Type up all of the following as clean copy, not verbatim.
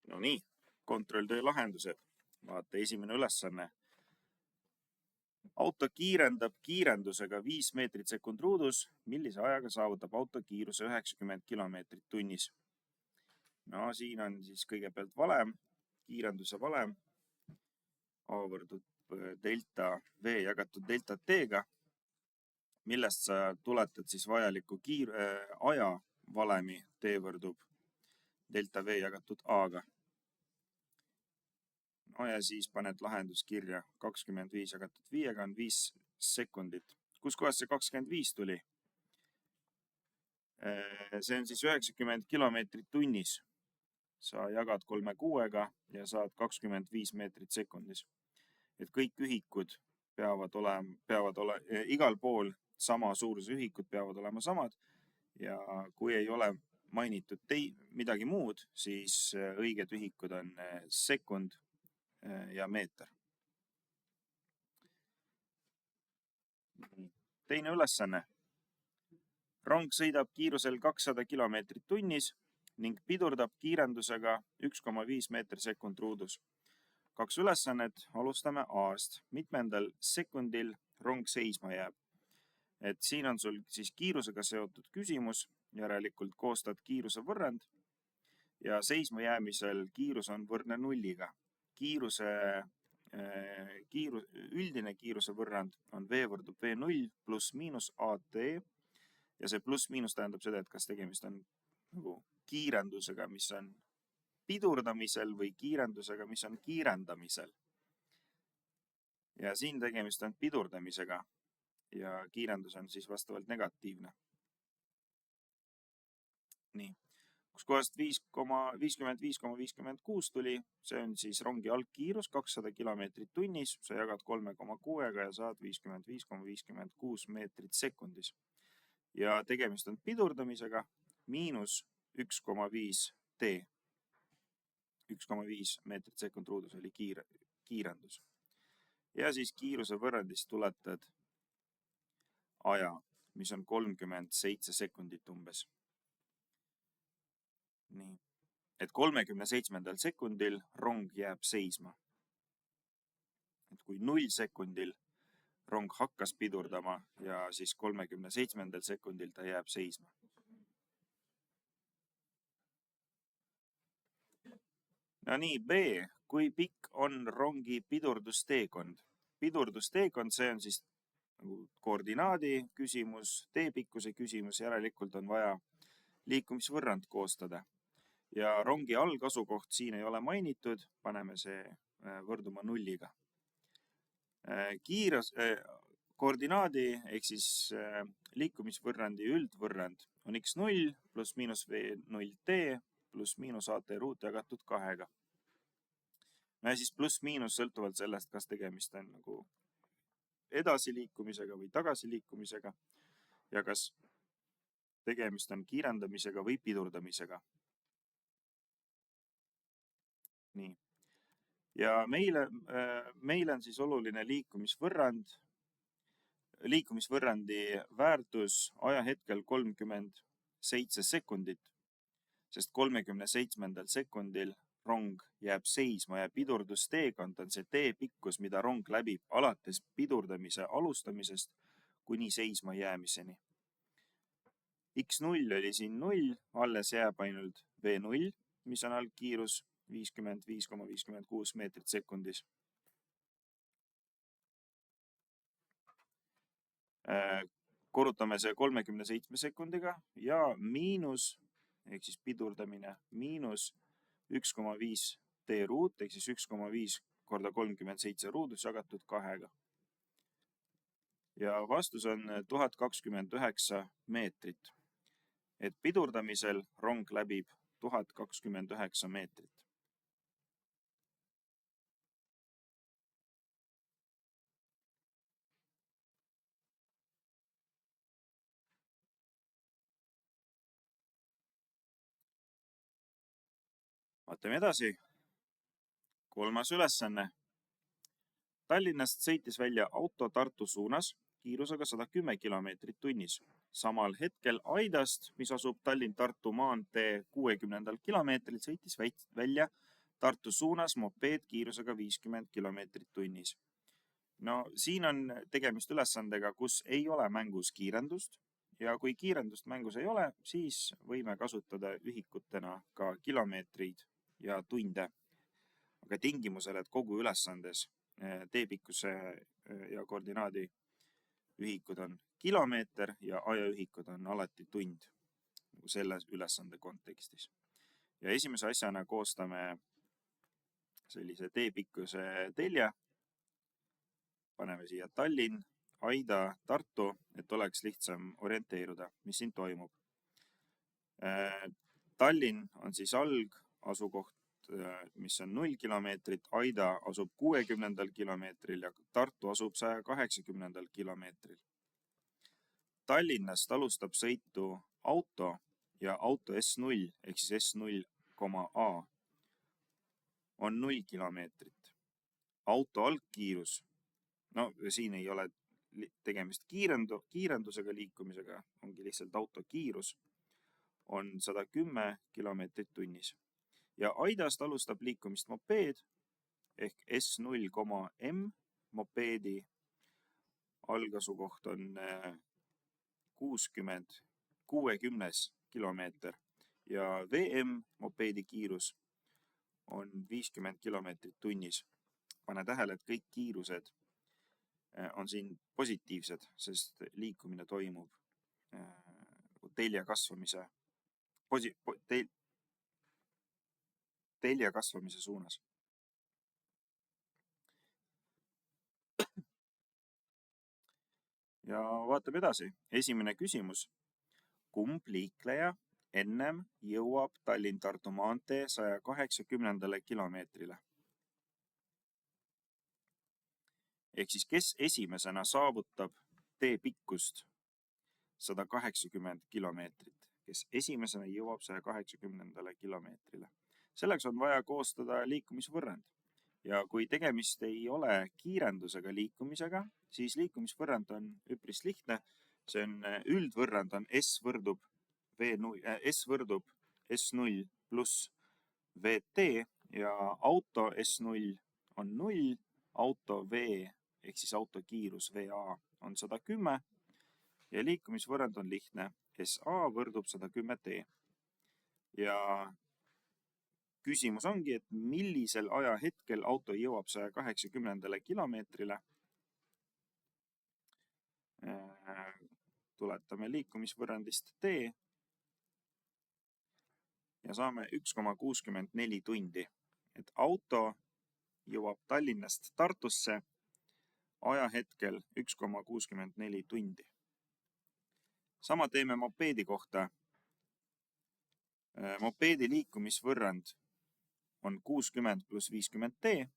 No nii, kontrolltöö lahendused. Vaata, esimene ülesanne. Auto kiirendab kiirendusega 5 meetrit sekund ruudus. Millise ajaga saavutab auto kiiruse 90 kilomeetrit tunnis? No siin on siis kõigepealt valem, kiirenduse valem. A võrdub delta V jagatud delta T-ga, millest sa tuletad siis vajaliku aja valemi T võrdub delta V jagatud A-ga. No ja siis paned lahendus kirja 25 jagatud 5-ga on 5 sekundit. Kus kohas see 25 tuli? See on siis 90 kilomeetrit tunnis. Sa jagad 3/6-ga ja saad 25 meetrit sekundis. Et kõik ühikud peavad olema igal pool sama suuruse ühikud peavad olema samad ja kui ei ole mainitud midagi muud, siis õiged ühikud on sekund ja meeter. Teine ülesanne. Rong sõidab kiirusel 200 kilomeetrit tunnis ning pidurdab kiirendusega 1,5 meetr sekund ruudus. 2 ülesannet, alustame A-st. Mitmendal sekundil rong seisma jääb? Et siin on sul siis kiirusega seotud küsimus, järelikult koostad kiiruse võrrand ja seisma jäämisel kiirus on võrdne nulliga. Üldine kiiruse võrrand on V võrdub V0 pluss miinus AT ja see pluss miinus tähendab seda, et kas tegemist on nagu kiirendusega, mis on pidurdamisel või kiirendusega, mis on kiirendamisel. Ja siin tegemist on pidurdamisega ja kiirendus on siis vastavalt negatiivne. Nii, kus kohast 55,56 tuli, see on siis rongi algkiirus 200 kilomeetrit tunnis, sa jagad 3,6-ga ja saad 55,56 meetrit sekundis. Ja tegemist on pidurdamisega miinus 1,5 T. 1,5 meetrit sekund ruudus oli kiirendus. Ja siis kiiruse võrrandist tuletad aja, mis on 37 sekundit umbes. Nii. Et 37. sekundil rong jääb seisma. Et kui 0 sekundil rong hakkas pidurdama ja siis 37. sekundil ta jääb seisma. No nii, B. Kui pikk on rongi pidurdusteekond? Pidurdusteekond, see on siis nagu koordinaadi küsimus, teepikkuse küsimus, järelikult on vaja liikumisvõrrand koostada. Ja rongi algasukoht siin ei ole mainitud, paneme see võrduma nulliga. Koordinaadi ehk siis liikumisvõrrandi üldvõrrand on x0 pluss miinus v0t pluss miinus at ruut jagatud 2-ga. No ja siis pluss miinus sõltuvalt sellest, kas tegemist on nagu edasiliikumisega või tagasiliikumisega ja kas tegemist on kiirendamisega või pidurdamisega. Nii. Ja meile on siis oluline liikumisvõrrandi väärtus ajahetkel 37 sekundit, sest 37. sekundil rong jääb seisma ja pidurdusteekond on see teepikkus, mida rong läbib alates pidurdamise alustamisest kuni seisma jäämiseni. X0 oli siin 0, alles jääb ainult V0, mis on algkiirus 55,56 meetrit sekundis. Korrutame see 37 sekundiga ja miinus, ehk siis pidurdamine, miinus 1,5 T ruut, ehk siis 1,5 korda 37 ruudus jagatud 2-ga. Ja vastus on 1029 meetrit. Et pidurdamisel rong läbib 1029 meetrit. Vaatame edasi. 3. ülesanne. Tallinnast sõitis välja auto Tartu suunas kiirusega 110 kilomeetrit tunnis. Samal hetkel Aidast, mis asub Tallinn-Tartu maantee 60. kilomeetril, sõitis välja Tartu suunas mopeed kiirusega 50 kilomeetrit tunnis. No siin on tegemist ülesandega, kus ei ole mängus kiirendust ja kui kiirendust mängus ei ole, siis võime kasutada ühikutena ka kilomeetreid ja tunde. Aga tingimusel, et kogu ülesandes teepikkuse ja koordinaadi ühikud on kilomeeter ja ajaühikud on alati tund selle ülesande kontekstis. Ja esimese asjana koostame sellise teepikkuse telje. Paneme siia Tallinn, Aida, Tartu, et oleks lihtsam orienteeruda, mis siin toimub. Tallinn on siis algasukoht, mis on 0 kilomeetrit, Aida asub 60 kilomeetril ja Tartu asub 180 kilomeetril. Tallinnast alustab sõitu auto ja auto S0 ehk siis S0,A on 0 kilomeetrit. Auto algkiirus, no siin ei ole tegemist kiirendusega liikumisega, ongi lihtsalt auto kiirus, on 110 kilomeetrit tunnis. Ja Aidast alustab liikumist mopeed ehk S0,M mopeedi algasukoht on 60 kilomeeter ja VM mopeedi kiirus on 50 kilomeetrit tunnis. Pane tähele, et kõik kiirused on siin positiivsed, sest liikumine toimub telje kasvamise suunas. Ja vaatame edasi. Esimene küsimus. Kumb liikleja ennem jõuab Tallinn-Tartu maantee 180 kilomeetrile? Ehk siis kes esimesena saavutab tee pikkust 180 kilomeetrit? Kes esimesena jõuab 180 kilomeetrile? Selleks on vaja koostada liikumisvõrrand. Ja kui tegemist ei ole kiirendusega liikumisega, siis liikumisvõrrand on üpris lihtne. See on üldvõrrand on S võrdub S0 pluss VT ja auto S0 on 0, auto V ehk siis auto kiirus VA on 110 ja liikumisvõrrand on lihtne. SA võrdub 110T. Ja küsimus ongi, et millisel ajahetkel auto jõuab 180 kilomeetrile. Tuletame liikumisvõrrandist T ja saame 1,64 tundi. Et auto jõuab Tallinnast Tartusse ajahetkel 1,64 tundi. Sama teeme mopeedi kohta. Mopeedi liikumisvõrrand on 60 pluss 50T.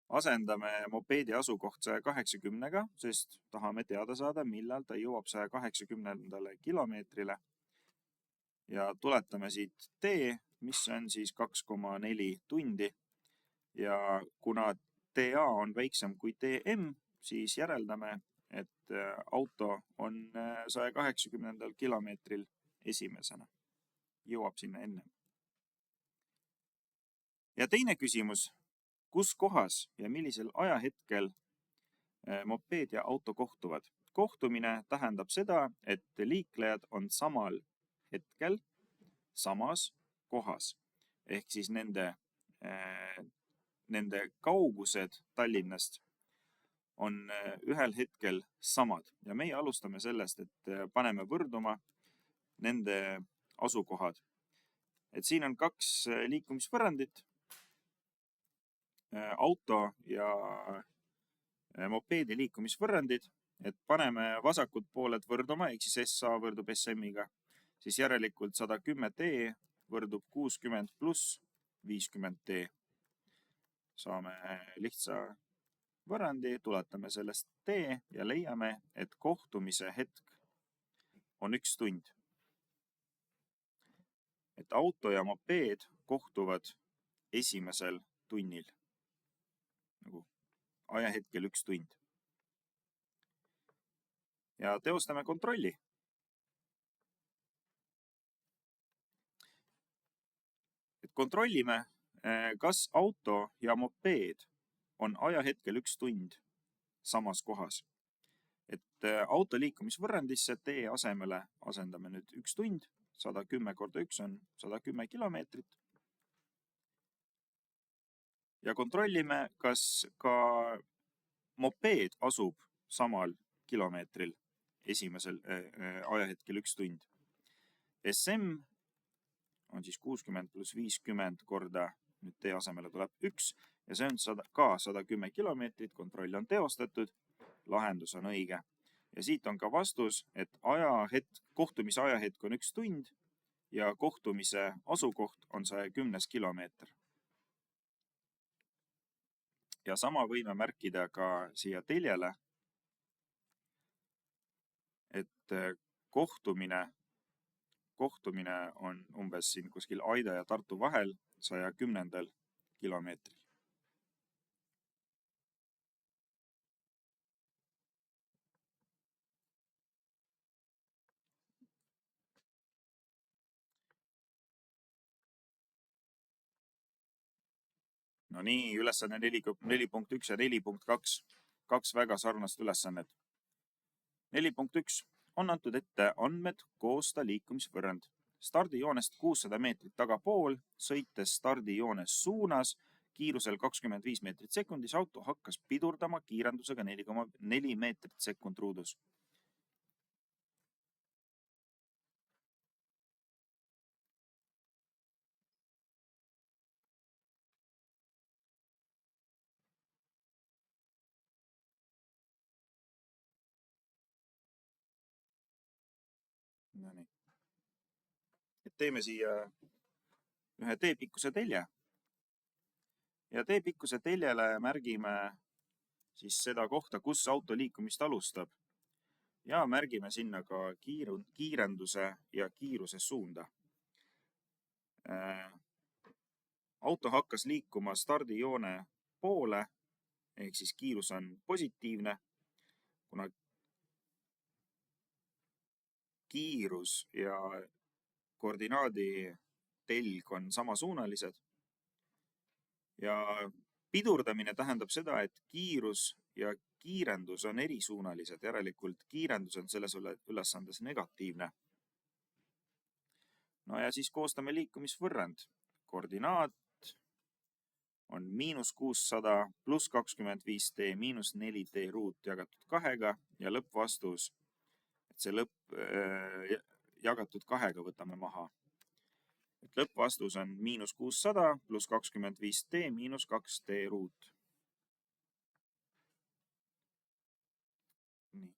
Asendame mopeedi asukoht 180-ga, sest tahame teada saada, millal ta jõuab 180 kilomeetrile. Ja tuletame siit T, mis on siis 2,4 tundi. Ja kuna TA on väiksem kui TM, siis järeldame, et auto on 180 kilomeetril esimesena. Jõuab sinna enne. Ja teine küsimus, kus kohas ja millisel ajahetkel mopeed ja auto kohtuvad? Kohtumine tähendab seda, et liiklejad on samal hetkel samas kohas. Ehk siis nende kaugused Tallinnast on ühel hetkel samad. Ja meie alustame sellest, et paneme võrduma nende asukohad. Et siin on 2 liikumisvõrrandit, auto ja mopeedi liikumisvõrrandid, et paneme vasakud pooled võrduma, ehk siis SA võrdub SM-iga, siis järelikult 110T võrdub 60 pluss 50T. Saame lihtsa võrrandi, tuletame sellest T ja leiame, et kohtumise hetk on 1 tund. Et auto ja mopeed kohtuvad esimesel tunnil. Nagu ajahetkel 1 tund. Ja teostame kontrolli. Kontrollime, kas auto ja mopeed on ajahetkel 1 tund samas kohas. Et auto liikumisvõrrandisse tee asemele asendame nüüd 1 tund, 110 korda 1 on 110 kilomeetrit. Ja kontrollime, kas ka mopeed asub samal kilomeetril esimesel ajahetkel 1 tund. SM on siis 60 pluss 50 korda, nüüd tee asemele tuleb 1 ja see on ka 110 kilomeetrit, kontroll on teostatud, lahendus on õige. Ja siit on ka vastus, et kohtumise ajahetk on 1 tund ja kohtumise asukoht on 110 kilomeeter. Ja sama võime märkida ka siia teljele, et kohtumine on umbes siin kuskil Aida ja Tartu vahel 110 kilomeetril. No nii, ülesanne 4.1 ja 4.2. 2 väga sarnast ülesannet. 4.1 on antud ette andmed koosta liikumisvõrrand. Stardijoonest 600 meetrit tagapool, sõites stardijoones suunas, kiirusel 25 meetrit sekundis, auto hakkas pidurdama kiirendusega 4,4 meetrit sekund ruudus. No nii. Et teeme siia ühe teepikkuse telje. Ja teepikkuse teljele märgime siis seda kohta, kus auto liikumist alustab. Ja märgime sinna ka kiirenduse ja kiiruse suunda. Auto hakkas liikuma stardijoone poole, ehk siis kiirus on positiivne, kuna kiirus ja koordinaadi telg on samasuunalised. Ja pidurdamine tähendab seda, et kiirus ja kiirendus on erisuunalised, järelikult kiirendus on selles ülesandes negatiivne. No ja siis koostame liikumisvõrrand. Koordinaat on -600 pluss 25t miinus 4t ruut jagatud 2 ja lõppvastus, et see jagatud 2 võtame maha. Et lõppvastus on -600 pluss 25t miinus 2t ruut. Nii.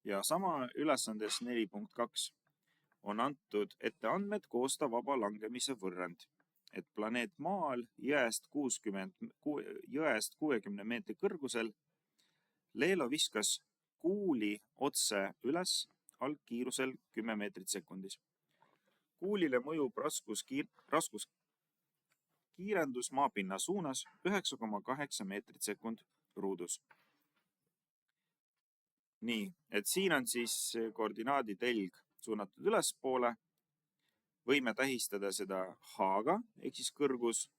Ja sama ülesandes 4.2 on antud ette andmed koosta vaba langemise võrrand. Et planeet Maal jõest 60 meetri kõrgusel Leelo viskas kuuli otse üles algkiirusel 10 meetrit sekundis. Kuulile mõjub raskuskiirendus maapinna suunas 9,8 meetrit sekund ruudus. Nii, et siin on siis koordinaadi telg suunatud ülespoole. Võime tähistada seda H-ga, ehk siis kõrgus,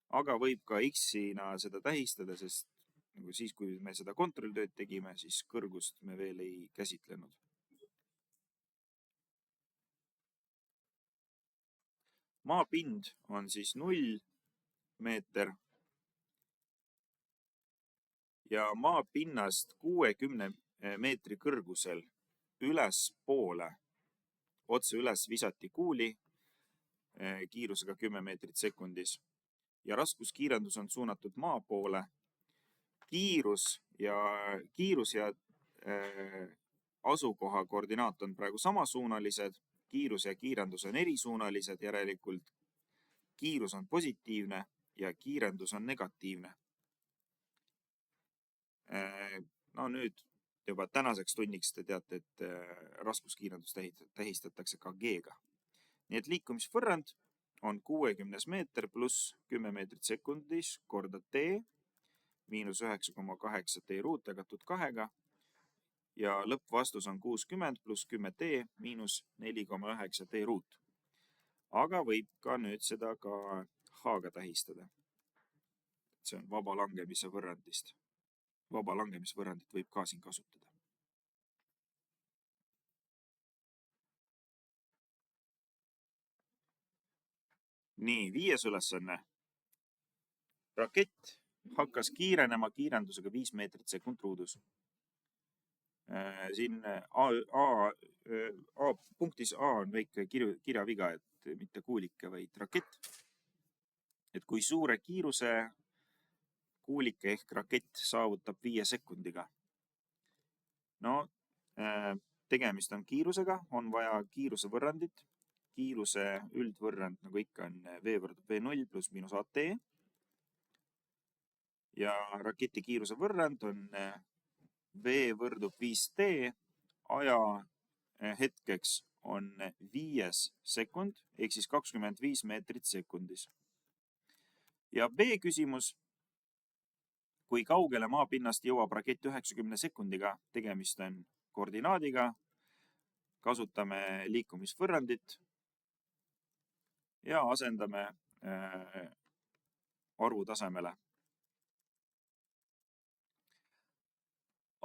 aga võib ka X-ina seda tähistada, sest siis, kui me seda kontrolltööd tegime, siis kõrgust me veel ei käsitlenud. Maapind on siis 0 meeter ja maapinnast 60 meetri kõrgusel ülespoole otse üles visati kuuli kiirusega 10 meetrit sekundis ja raskuskiirendus on suunatud maa poole. Kiirus ja asukoha koordinaat on praegu samasuunalised, kiirus ja kiirendus on erisuunalised, järelikult kiirus on positiivne ja kiirendus on negatiivne. No nüüd juba tänaseks tunniks te teate, et raskuskiirendus tähistatakse ka G-ga. Nii et liikumisvõrrand on 60 meeter pluss 10 meetrit sekundis korda t miinus 9,8 t ruut jagatud 2 ja lõppvastus on 60 pluss 10t miinus 4,9 t ruut. aga võib ka nüüd seda ka H-ga tähistada. See on vaba langemise võrrandist. Vaba langemisvõrrandit võib ka siin kasutada. Nii, 5. ülesanne. Rakett hakkas kiirenema kiirendusega 5 meetrit sekund ruudus. Siin punktis A on väike kirjaviga, et mitte kuulike, vaid rakett. Et kui suure kiiruse kuulike ehk rakett saavutab 5 sekundiga. No, tegemist on kiirusega, on vaja kiiruse võrrandit. Kiiruse üldvõrrand, nagu ikka, on V võrdub V0 pluss miinus AT. Ja raketi kiiruse võrrand on V võrdub 5T, aja hetkeks on 5 sekund, ehk siis 25 meetrit sekundis. Ja B küsimus, kui kaugele maapinnast jõuab rakett 90 sekundiga, tegemist on koordinaadiga, kasutame liikumisvõrrandit ja asendame arvu tasemele.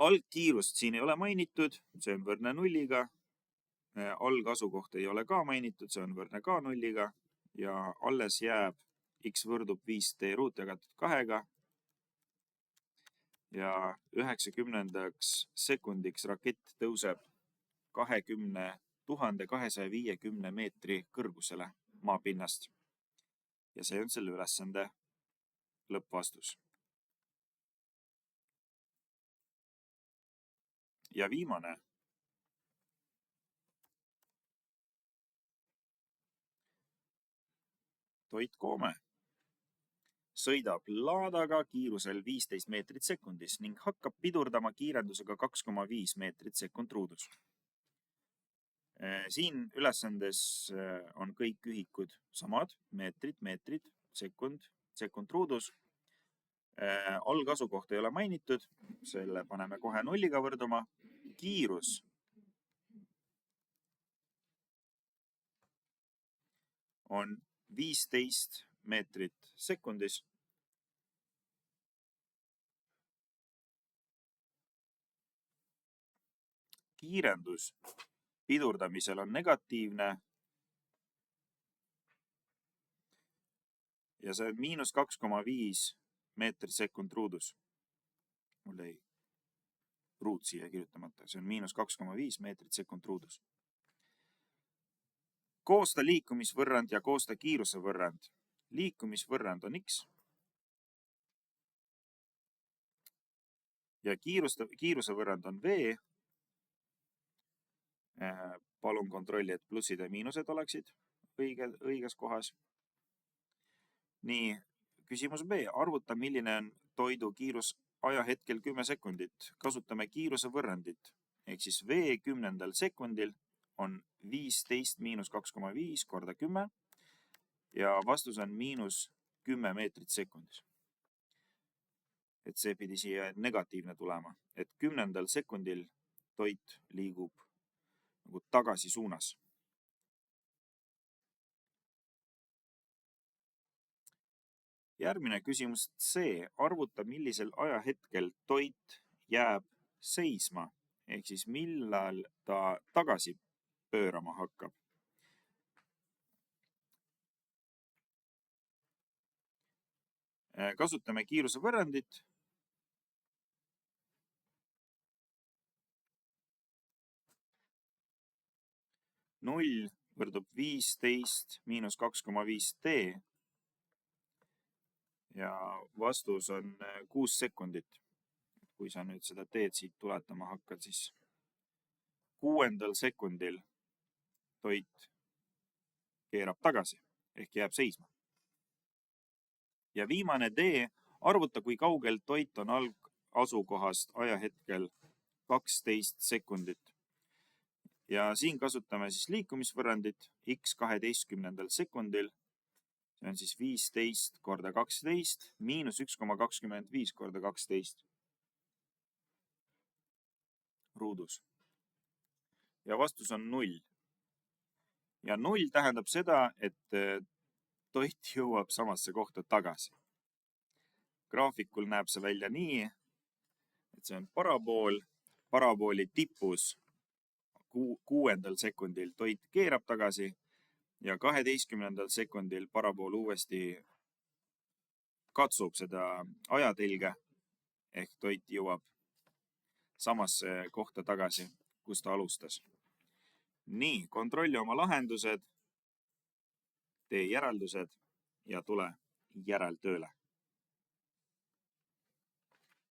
Algkiirust siin ei ole mainitud, see on võrdne nulliga. Algasukoht ei ole ka mainitud, see on võrdne ka nulliga. Ja alles jääb x võrdub 5t ruut jagatud 2-ga. Ja 90 sekundiks rakett tõuseb 20 250 meetri kõrgusele maapinnast. Ja see on selle ülesande lõppvastus. Ja viimane. Toit Koome sõidab laadaga kiirusel 15 meetrit sekundis ning hakkab pidurdama kiirendusega 2,5 meetrit sekund ruudus. Siin ülesandes on kõik ühikud samad, meetrid, sekund ruudus. Algasukohta ei ole mainitud, selle paneme kohe nulliga võrduma. Kiirus on 15 meetrit sekundis. Kiirendus pidurdamisel on negatiivne ja see on miinus 2,5 meetrit sekund ruudus. Mul jäi ruut siia kirjutamata, see on miinus 2,5 meetrit sekund ruudus. Koosta liikumisvõrrand ja koosta kiiruse võrrand. Liikumisvõrrand on x. Ja kiiruse võrrand on v. Palun kontrolli, et plussid ja miinused oleksid õiges kohas. Nii, küsimus B. Arvuta, milline on toidu kiirus ajahetkel 10 sekundit. Kasutame kiiruse võrrandit. Ehk siis v 10 sekundil on 15 miinus 2,5 korda 10 ja vastus on miinus 10 meetrit sekundis. Et see pidi siia negatiivne tulema, et 10 sekundil toit liigub nagu tagasi suunas. Järgmine küsimus C. Arvuta, millisel ajahetkel toit jääb seisma, ehk siis millal ta tagasi pöörama hakkab. Kasutame kiiruse võrrandit. Null võrdub 15 miinus 2,5t ja vastus on 6 sekundit. Kui sa nüüd seda teed siit tuletama hakkad, siis 6. sekundil toit keerab tagasi ehk jääb seisma. Ja viimane D. Arvuta, kui kaugel toit on algasukohast ajahetkel 12 sekundit. Ja siin kasutame siis liikumisvõrrandit x 12 sekundil. See on siis 15 korda 12 miinus 1,25 korda 12 ruudus. Ja vastus on 0. Ja 0 tähendab seda, et toit jõuab samasse kohta tagasi. Graafikul näeb see välja nii, et see on parabool. Parabooli tipus 6. sekundil toit keerab tagasi ja 12. sekundil parabool uuesti katsub seda ajatelge ehk toit jõuab samasse kohta tagasi, kus ta alustas. Nii, kontrolli oma lahendused, tee järeldused ja tule järeltööle.